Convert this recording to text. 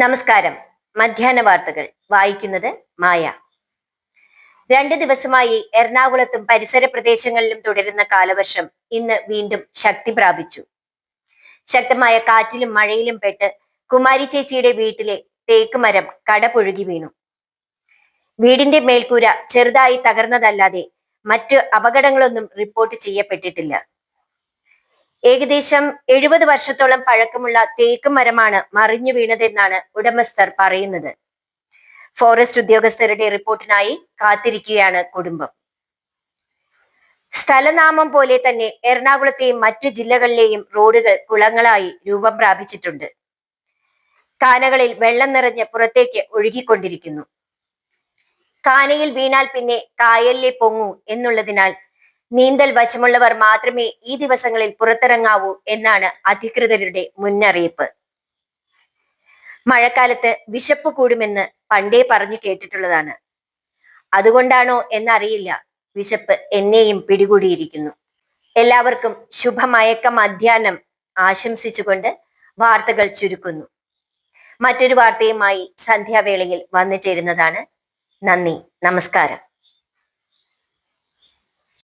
നമസ്കാരം. മധ്യാഹ്ന വാർത്തകൾ വായിക്കുന്നത് മായ. 2 ദിവസമായി എറണാകുളത്തും പരിസര പ്രദേശങ്ങളിലും തുടരുന്ന കാലവർഷം ഇന്ന് വീണ്ടും ശക്തി പ്രാപിച്ചു. ശക്തമായ കാറ്റിലും മഴയിലും പെട്ട് കുമാരി ചേച്ചിയുടെ വീട്ടിലെ തേക്ക് മരം കടപുഴുകി വീണു. വീടിന്റെ മേൽക്കൂര ചെറുതായി തകർന്നതല്ലാതെ മറ്റു അപകടങ്ങളൊന്നും റിപ്പോർട്ട് ചെയ്യപ്പെട്ടിട്ടില്ല. ഏകദേശം 70 വർഷത്തോളം പഴക്കമുള്ള തേക്ക് മരമാണ് മറിഞ്ഞു വീണതെന്നാണ് ഉടമസ്ഥർ പറയുന്നത്. ഫോറസ്റ്റ് ഉദ്യോഗസ്ഥരുടെ റിപ്പോർട്ടിനായി കാത്തിരിക്കുകയാണ് കുടുംബം. സ്ഥലനാമം പോലെ തന്നെ എറണാകുളത്തെയും മറ്റു ജില്ലകളിലെയും റോഡുകൾ കുളങ്ങളായി രൂപം പ്രാപിച്ചിട്ടുണ്ട്. കാനകളിൽ വെള്ളം നിറഞ്ഞ് പുറത്തേക്ക് ഒഴുകിക്കൊണ്ടിരിക്കുന്നു. കാനയിൽ വീണാൽ പിന്നെ കായലിലെ പൊങ്ങൂ എന്നുള്ളതിനാൽ നീന്തൽ വശമുള്ളവർ മാത്രമേ ഈ ദിവസങ്ങളിൽ പുറത്തിറങ്ങാവൂ എന്നാണ് അധികൃതരുടെ മുന്നറിയിപ്പ്. മഴക്കാലത്ത് വിശപ്പ് കൂടുമെന്ന് പണ്ടേ പറഞ്ഞു കേട്ടിട്ടുള്ളതാണ്. അതുകൊണ്ടാണോ എന്നറിയില്ല, വിശപ്പ് എന്നെയും പിടികൂടിയിരിക്കുന്നു. എല്ലാവർക്കും ശുഭമയക്ക മധ്യാഹ്നം ആശംസിച്ചുകൊണ്ട് വാർത്തകൾ ചുരുക്കുന്നു. മറ്റൊരു വാർത്തയുമായി സന്ധ്യാവേളയിൽ വന്നു ചേരുന്നതാണ്. നന്ദി, നമസ്കാരം.